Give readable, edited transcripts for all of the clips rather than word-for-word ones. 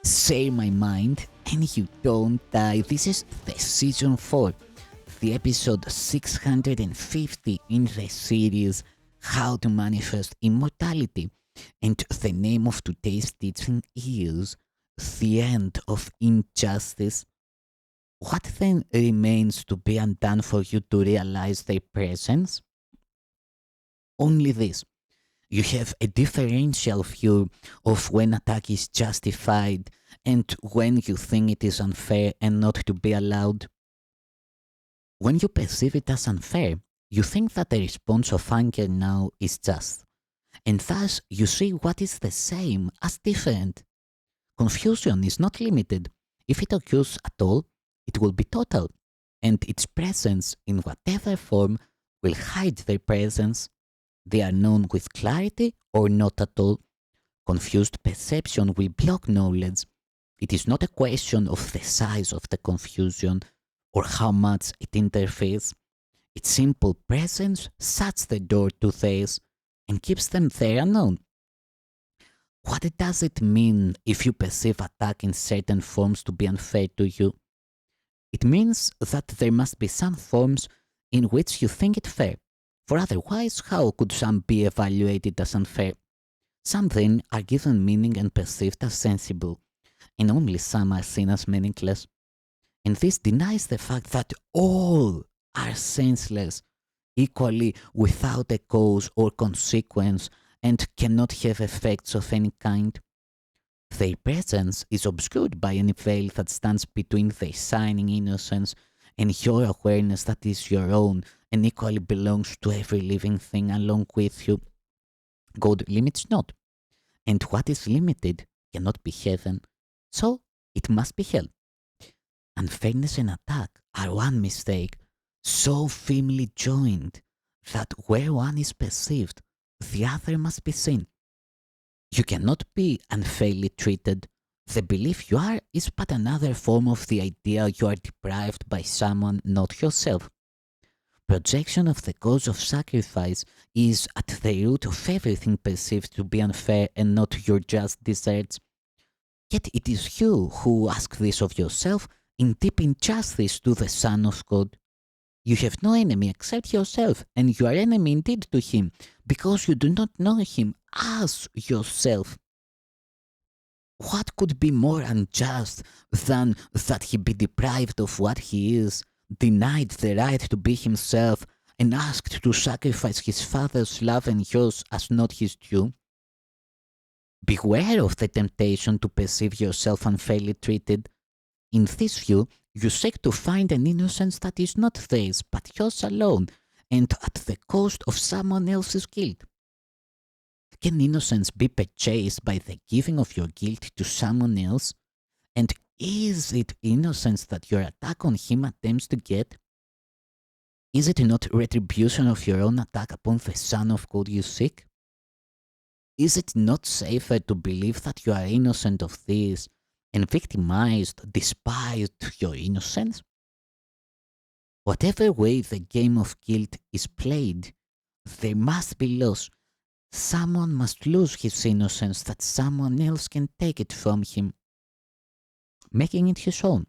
say my mind and you don't die. This is the season 4, the episode 650 in the series How to Manifest Immortality. And the name of today's teaching is The End of Injustice. What then remains to be undone for you to realize their presence? Only this. You have a differential view of when attack is justified and when you think it is unfair and not to be allowed. When you perceive it as unfair, you think that the response of anger now is just, and thus you see what is the same as different. Confusion is not limited. If it occurs at all, it will be total, and its presence in whatever form will hide their presence. They are known with clarity or not at all. Confused perception will block knowledge. It is not a question of the size of the confusion or how much it interferes. Its simple presence shuts the door to theirs and keeps them there unknown. What does it mean if you perceive attack in certain forms to be unfair to you? It means that there must be some forms in which you think it fair, for otherwise how could some be evaluated as unfair? Some then are given meaning and perceived as sensible, and only some are seen as meaningless. And this denies the fact that all are senseless, equally without a cause or consequence, and cannot have effects of any kind. Their presence is obscured by any veil that stands between their shining innocence and your awareness that is your own and equally belongs to every living thing along with you. God limits not, and what is limited cannot be heaven, so it must be hell. Unfairness and attack are one mistake, so firmly joined that where one is perceived, the other must be seen. You cannot be unfairly treated. The belief you are is but another form of the idea you are deprived by someone, not yourself. Projection of the cause of sacrifice is at the root of everything perceived to be unfair and not your just deserts. Yet it is you who ask this of yourself in deep injustice to the Son of God. You have no enemy except yourself, and you are enemy indeed to him, because you do not know him as yourself. What could be more unjust than that he be deprived of what he is, denied the right to be himself, and asked to sacrifice his father's love and yours as not his due? Beware of the temptation to perceive yourself unfairly treated. In this view, you seek to find an innocence that is not theirs but yours alone, and at the cost of someone else's guilt. Can innocence be purchased by the giving of your guilt to someone else? And is it innocence that your attack on him attempts to get? Is it not retribution of your own attack upon the Son of God you seek? Is it not safer to believe that you are innocent of this and victimized despite your innocence? Whatever way the game of guilt is played, there must be loss. Someone must lose his innocence that someone else can take it from him, making it his own.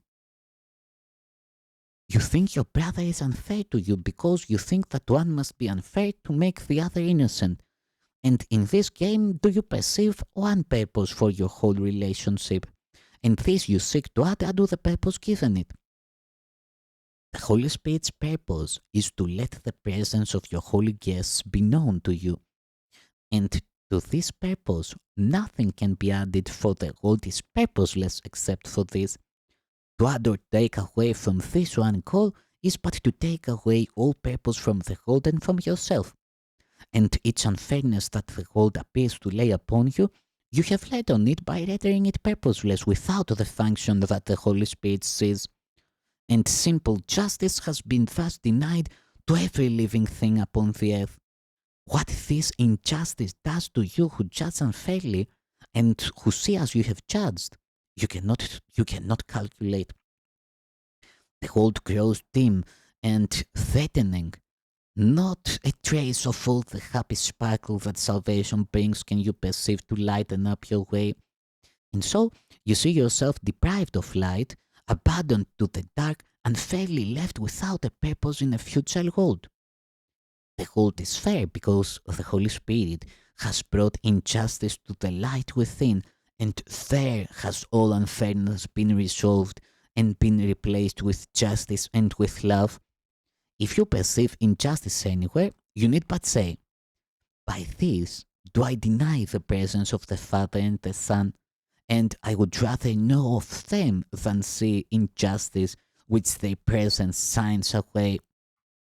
You think your brother is unfair to you because you think that one must be unfair to make the other innocent. And in this game, do you perceive one purpose for your whole relationship? And this you seek to add unto the purpose given it. The Holy Spirit's purpose is to let the presence of your holy guests be known to you. And to this purpose, nothing can be added, for the world is purposeless except for this. To add or take away from this one goal is but to take away all purpose from the world and from yourself. And its unfairness that the world appears to lay upon you, you have laid on it by rendering it purposeless without the function that the Holy Spirit sees. And simple justice has been thus denied to every living thing upon the earth. What this injustice does to you who judge unfairly and who see as you have judged, you cannot calculate. The world grows dim and threatening. Not a trace of all the happy sparkle that salvation brings can you perceive to lighten up your way. And so You see yourself deprived of light, abandoned to the dark, and fairly left without a purpose in a future world. The world is fair because the Holy Spirit has brought injustice to the light within, and there has all unfairness been resolved and been replaced with justice and with love. If you perceive injustice anywhere, you need but say, by this do I deny the presence of the Father and the Son, and I would rather know of them than see injustice which their presence signs away